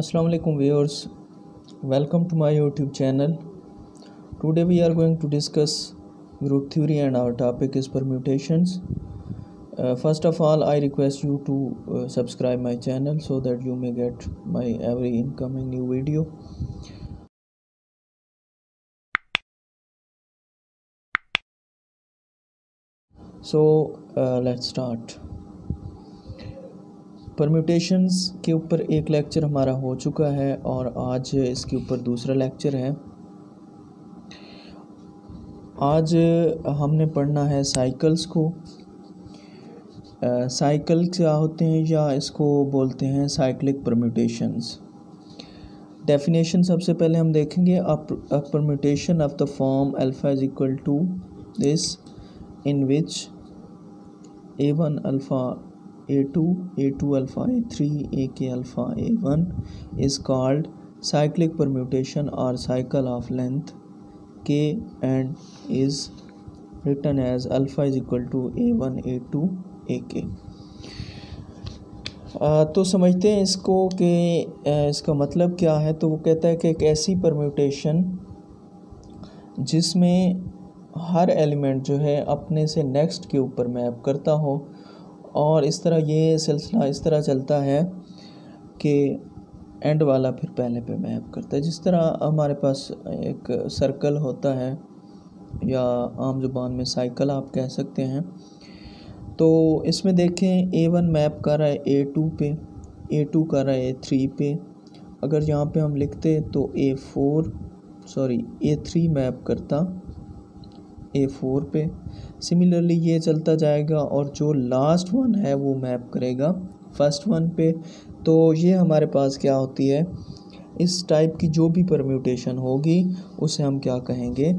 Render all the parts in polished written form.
Assalamu alaikum viewers, welcome to my YouTube channel. Today we are going to discuss group theory and our topic is permutations. First of all, I request you to subscribe my channel so that you may get my every incoming new video. So let's start. Permutations के ऊपर एक lecture हमारा हो चुका है और आज इसके ऊपर दूसरा लेक्चर है। आज हमने पढ़ना है साइकिल्स को। साइकिल क्या होते हैं या इसको बोलते हैं साइक्लिक परम्यूटेशंस। डेफिनेशन सबसे पहले हम देखेंगे a permutation of the form alpha is equal to this in which a1 alpha a2 a2 alpha a3 ak alpha a1 is called cyclic permutation or cycle of length k and is written as alpha is equal to a1 a2 ak। तो समझते हैं इसको कि इसका मतलब क्या है। तो वो कहता है कि एक ऐसी परम्यूटेशन जिसमें हर एलिमेंट जो है अपने से नेक्स्ट के ऊपर मैप करता हो और इस तरह ये सिलसिला इस तरह चलता है कि एंड वाला फिर पहले पे मैप करता है। जिस तरह हमारे पास एक सर्कल होता है या आम ज़ुबान में साइकिल आप कह सकते हैं। तो इसमें देखें a1 मैप कर रहा है a2 पे, a2 कर रहा है a3 पे। अगर यहाँ पे हम लिखते तो a3 मैप करता a4 पे। सिमिलरली ये चलता जाएगा और जो लास्ट वन है वो मैप करेगा फर्स्ट वन पे। तो ये हमारे पास क्या होती है, इस टाइप की जो भी परम्यूटेशन होगी उसे हम क्या कहेंगे,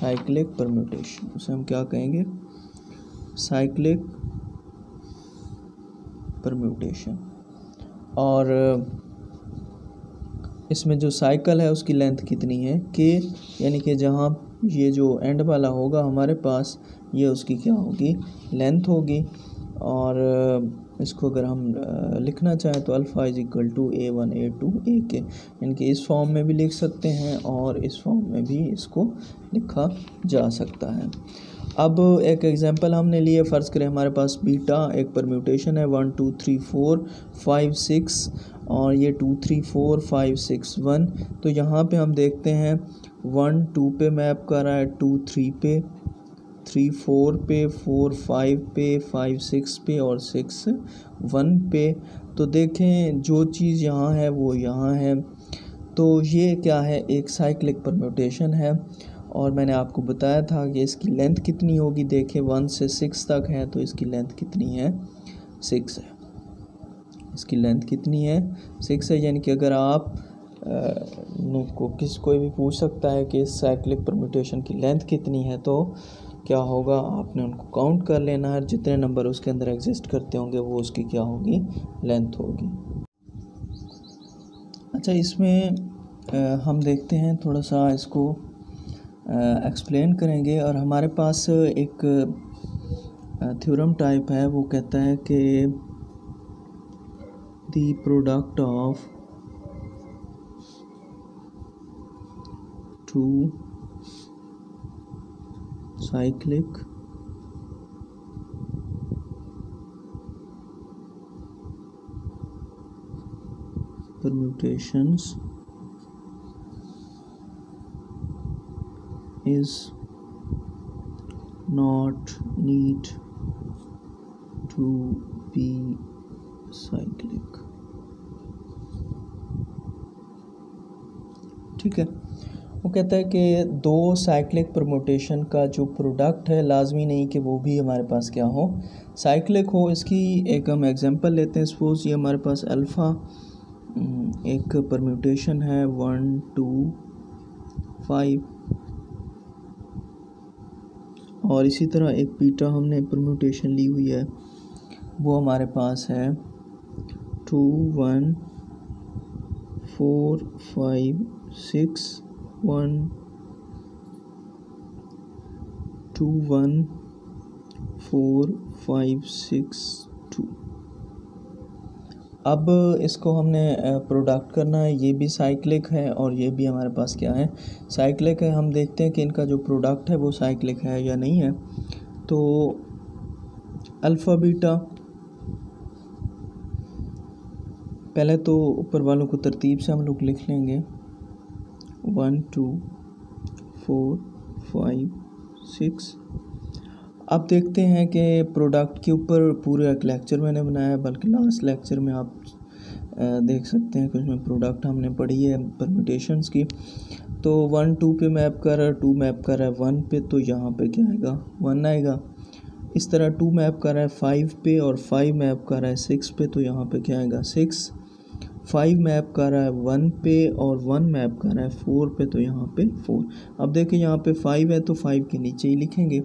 साइक्लिक परम्यूटेशन। उसे हम क्या कहेंगे, साइक्लिक परम्यूटेशन। और इसमें जो साइकिल है उसकी लेंथ कितनी है, के यानी कि जहाँ ये जो एंड वाला होगा हमारे पास ये उसकी क्या होगी, लेंथ होगी। और इसको अगर हम लिखना चाहें तो alpha is equal to a1 a2 ak, यानी कि इस फॉर्म में भी लिख सकते हैं और इस फॉर्म में भी इसको लिखा जा सकता है। अब एक एग्जांपल हमने लिए, फ़र्ज़ करें हमारे पास बीटा एक परम्यूटेशन है 1 2 3 4 5 6 और ये 2 3 4 5 6 1। तो यहाँ पे हम देखते हैं 1 2 पे मैप कर रहा है, 2 3 पे, 3 4 पे, 4 5 पे, 5 6 पे और 6 1 पे। तो देखें जो चीज़ यहाँ है वो यहाँ है। तो ये क्या है, एक साइक्लिक परम्यूटेशन है। और मैंने आपको बताया था कि इसकी लेंथ कितनी होगी। देखें 1 से 6 तक है तो इसकी लेंथ कितनी है, 6 है। इसकी लेंथ कितनी है, 6 है। यानी कि अगर आप कोई भी पूछ सकता है कि इस साइक्लिक परम्यूटेशन की लेंथ कितनी है तो क्या होगा, आपने उनको काउंट कर लेना है। जितने नंबर उसके अंदर एग्जिस्ट करते होंगे वो उसकी क्या होगी, लेंथ होगी। अच्छा, इसमें हम देखते हैं थोड़ा सा इसको एक्सप्लेन करेंगे। और हमारे पास एक थ्योरम टाइप है, वो कहता है कि the product of two cyclic permutations is not need to be cyclic। ठीक है, वो कहता है कि दो साइक्लिक परम्यूटेशन का जो प्रोडक्ट है लाजमी नहीं कि वो भी हमारे पास क्या हो, साइक्लिक हो। इसकी एक हम एग्जांपल लेते हैं। सपोज ये हमारे पास अल्फ़ा एक परम्यूटेशन है 1 2 5 और इसी तरह एक बीटा हमने परम्यूटेशन ली हुई है, वो हमारे पास है 2 1 4 5 6 1 2 1 4 5 6 2। अब इसको हमने प्रोडक्ट करना है, ये भी साइक्लिक है और ये भी हमारे पास क्या है, साइक्लिक है। हम देखते हैं कि इनका जो प्रोडक्ट है वो साइक्लिक है या नहीं है। तो अल्फ़ा बीटा, पहले तो ऊपर वालों को तरतीब से हम लोग लिख लेंगे, 1 2 4 5 6। अब देखते हैं कि प्रोडक्ट के ऊपर पूरा एक लेक्चर मैंने बनाया है, बल्कि लास्ट लेक्चर में आप देख सकते हैं कि उसमें प्रोडक्ट हमने पढ़ी है परम्यूटेशंस की। तो 1 2 पे मैप कर रहा है, 2 मैप कर रहा है 1 पे, तो यहाँ पे क्या आएगा, 1 आएगा। इस तरह 2 मैप कर रहा है 5 पे और 5 मैप कर रहा है 6 पे, तो यहाँ पे क्या आएगा, 6। 5 मैप कर रहा है 1 पे और 1 मैप कर रहा है 4 पे, तो यहाँ पे 4। अब देखिए यहाँ पे 5 है तो 5 के नीचे ही लिखेंगे,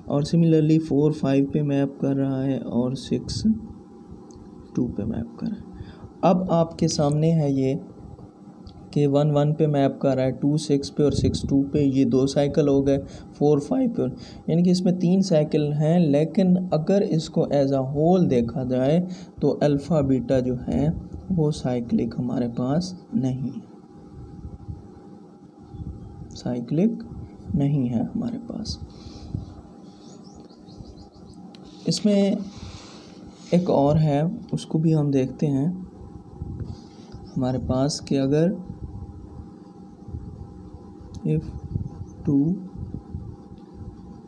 और सिमिलरली 4 5 पे मैप कर रहा है और 6 2 पे मैप कर रहा है। अब आपके सामने है ये कि 1 1 पे मैप कर रहा है, 2 6 पे और 6 2 पे, ये 2 साइकिल हो गए, 4 5 पे, यानी कि इसमें 3 साइकिल हैं। लेकिन अगर इसको एज अ होल देखा जाए तो अल्फ़ा बीटा जो है वो साइक्लिक हमारे पास नहीं है, साइक्लिक नहीं है हमारे पास। इसमें एक और है, उसको भी हम देखते हैं हमारे पास, कि अगर if 2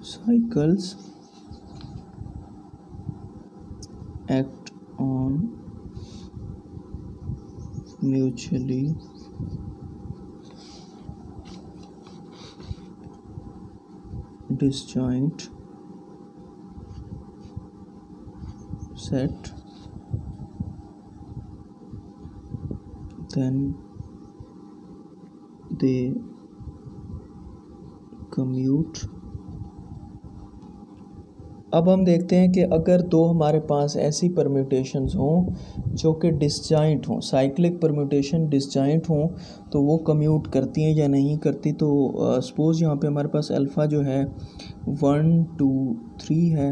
cycles act on mutually disjoint set, then they commute। अब हम देखते हैं कि अगर दो हमारे पास ऐसी परम्यूटेशंस हों जो कि डिसजॉइंट हों, साइक्लिक परम्यूटेशन डिसजॉइंट हों, तो वो कम्यूट करती हैं या नहीं करती। तो सपोज़ यहाँ पे हमारे पास अल्फ़ा जो है 1 2 3 है,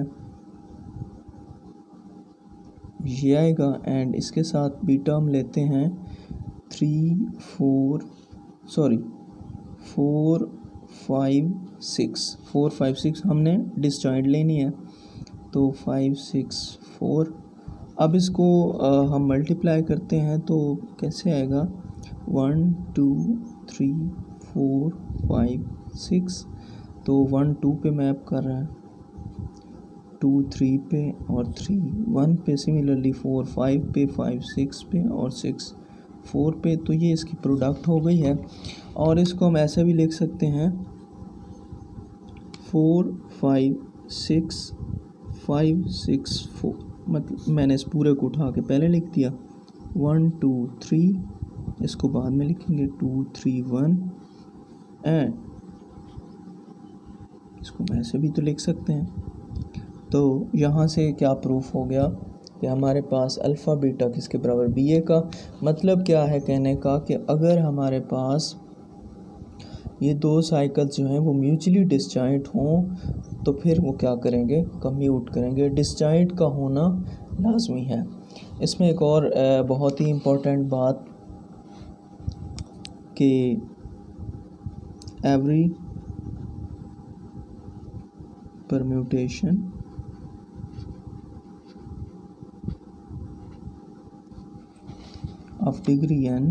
ये आएगा, एंड इसके साथ बीटा हम लेते हैं 4 5 6 हमने डिसजॉइंट लेनी है, तो 5 6 4। अब इसको हम मल्टीप्लाई करते हैं तो कैसे आएगा, 1 2 3 4 5 6, तो 1 2 पे मैप कर रहा है, 2 3 पे और 3 1 पे, सिमिलरली 4 5 पे, 5 6 पे और 6 4 पे। तो ये इसकी प्रोडक्ट हो गई है। और इसको हम ऐसे भी लिख सकते हैं 4 5 6 5 6 4, मतलब मैंने इस पूरे को उठा के पहले लिख दिया, 1 2 3, इसको बाद में लिखेंगे 2 3 1, एंड इसको हम ऐसे भी तो लिख सकते हैं। तो यहाँ से क्या प्रूफ हो गया कि हमारे पास अल्फ़ा बीटा किसके बराबर, बी ए का। मतलब क्या है कहने का कि अगर हमारे पास ये दो साइकिल्स जो हैं वो म्यूचुअली डिसजॉइंट हों तो फिर वो क्या करेंगे, कम्यूट करेंगे। डिसजॉइंट का होना लाजमी है। इसमें एक और बहुत ही इम्पोर्टेंट बात कि every permutation of degree n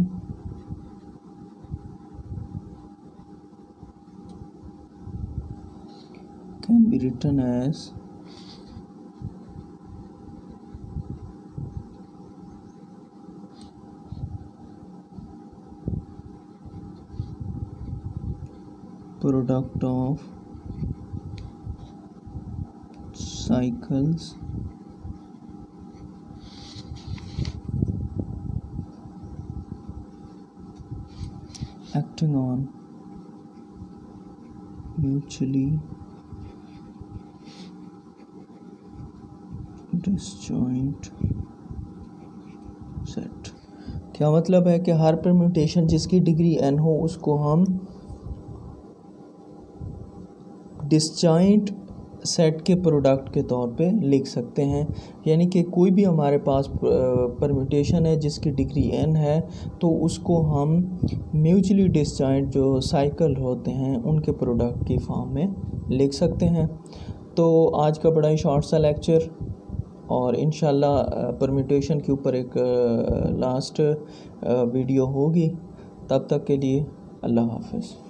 can be written as product of cycles acting on mutually disjoint set। क्या मतलब है कि हर परम्यूटेशन जिसकी डिग्री n हो उसको हम डिसजॉइंट सेट के प्रोडक्ट के तौर पे लिख सकते हैं। यानी कि कोई भी हमारे पास परम्यूटेशन है जिसकी डिग्री n है तो उसको हम म्यूचुअली डिसजॉइंट जो साइकिल होते हैं उनके प्रोडक्ट की फॉर्म में लिख सकते हैं। तो आज का बड़ा ही शॉर्ट सा लेक्चर, और इंशाल्लाह परम्यूटेशन के ऊपर एक लास्ट वीडियो होगी। तब तक के लिए अल्लाह हाफ़िज़।